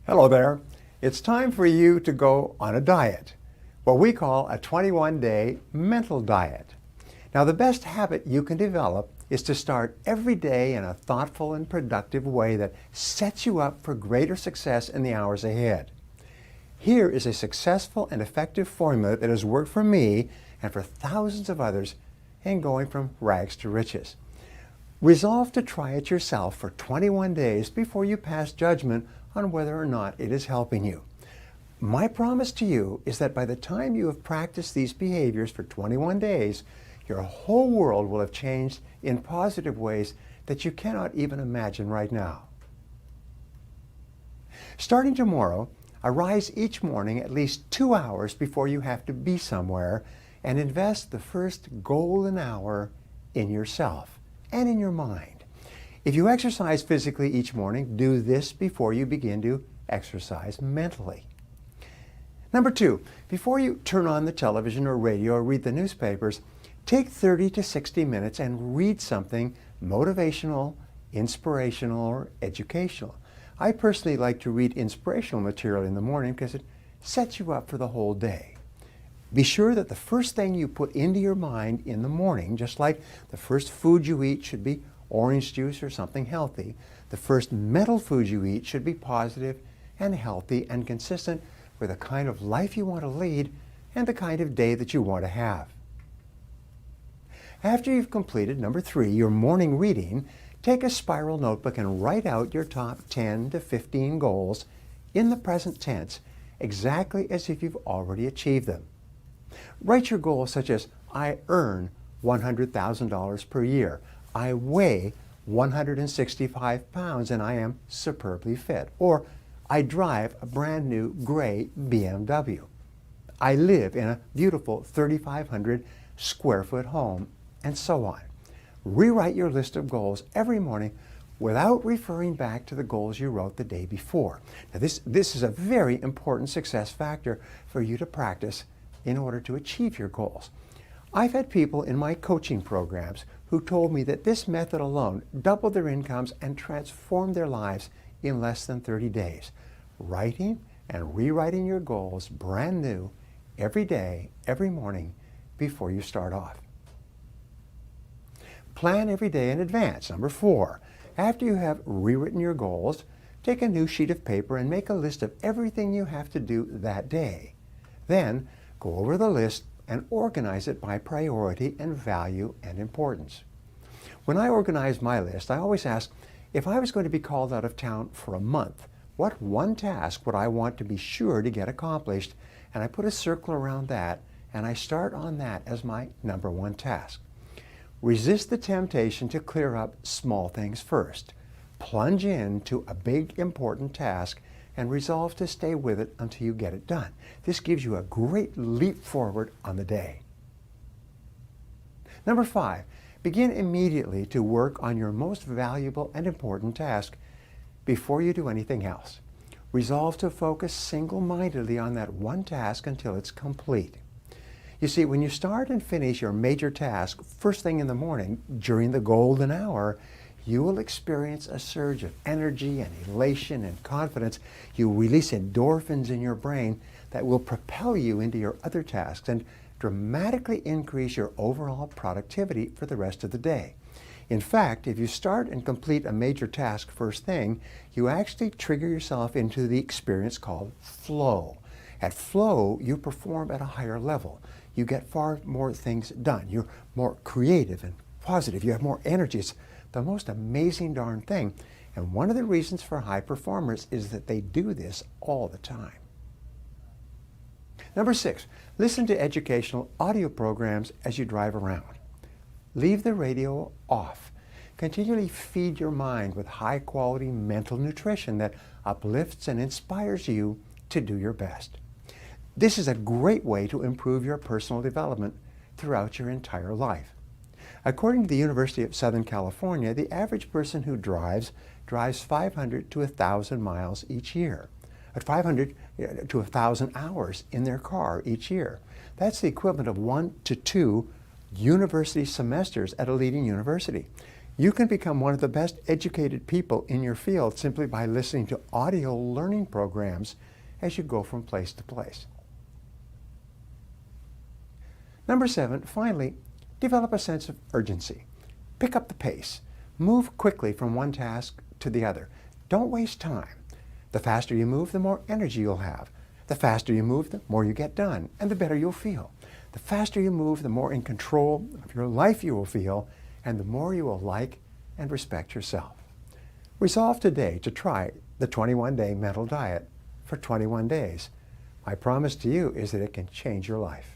Hello there. It's time for you to go on a diet, what we call a 21-day mental diet. Now, the best habit you can develop is to start every day in a thoughtful and productive way that sets you up for greater success in the hours ahead. Here is a successful and effective formula that has worked for me and for thousands of others in going from rags to riches. Resolve to try it yourself for 21 days before you pass judgment on whether or not it is helping you. My promise to you is that by the time you have practiced these behaviors for 21 days, your whole world will have changed in positive ways that you cannot even imagine right now. Starting tomorrow, arise each morning at least 2 hours before you have to be somewhere and invest the first golden hour in yourself and in your mind. If you exercise physically each morning, do this before you begin to exercise mentally. Number 2, before you turn on the television or radio or read the newspapers, take 30 to 60 minutes and read something motivational, inspirational, or educational. I personally like to read inspirational material in the morning because it sets you up for the whole day. Be sure that the first thing you put into your mind in the morning, just like the first food you eat should be orange juice or something healthy, the first mental food you eat should be positive and healthy and consistent with the kind of life you want to lead and the kind of day that you want to have. After you've completed number 3, your morning reading, take a spiral notebook and write out your top 10 to 15 goals in the present tense, exactly as if you've already achieved them. Write your goals such as, I earn $100,000 per year. I weigh 165 pounds and I am superbly fit. Or, I drive a brand new gray BMW. I live in a beautiful 3,500 square foot home, and so on. Rewrite your list of goals every morning without referring back to the goals you wrote the day before. Now this is a very important success factor for you to practice in order to achieve your goals. I've had people in my coaching programs who told me that this method alone doubled their incomes and transformed their lives in less than 30 days. Writing and rewriting your goals brand new every day, every morning before you start off. Plan every day in advance. Number 4, after you have rewritten your goals, take a new sheet of paper and make a list of everything you have to do that day. Then go over the list and organize it by priority and value and importance. When I organize my list, I always ask, if I was going to be called out of town for a month, what one task would I want to be sure to get accomplished? And I put a circle around that, and I start on that as my number 1 task. Resist the temptation to clear up small things first. Plunge into a big, important task and resolve to stay with it until you get it done. This gives you a great leap forward on the day. Number 5, begin immediately to work on your most valuable and important task before you do anything else. Resolve to focus single-mindedly on that one task until it's complete. You see, when you start and finish your major task first thing in the morning during the golden hour, you will experience a surge of energy and elation and confidence. You release endorphins in your brain that will propel you into your other tasks and dramatically increase your overall productivity for the rest of the day. In fact, if you start and complete a major task first thing, you actually trigger yourself into the experience called flow. At flow, you perform at a higher level. You get far more things done. You're more creative and positive. You have more energy. It's the most amazing darn thing. And one of the reasons for high performers is that they do this all the time. Number 6, listen to educational audio programs as you drive around. Leave the radio off. Continually feed your mind with high-quality mental nutrition that uplifts and inspires you to do your best. This is a great way to improve your personal development throughout your entire life. According to the University of Southern California, the average person who drives 500 to 1,000 miles each year. 500 to 1,000 hours in their car each year. That's the equivalent of 1 to 2 university semesters at a leading university. You can become one of the best educated people in your field simply by listening to audio learning programs as you go from place to place. Number 7, finally, develop a sense of urgency. Pick up the pace. Move quickly from one task to the other. Don't waste time. The faster you move, the more energy you'll have. The faster you move, the more you get done, and the better you'll feel. The faster you move, the more in control of your life you will feel, and the more you will like and respect yourself. Resolve today to try the 21-day mental diet for 21 days. My promise to you is that it can change your life.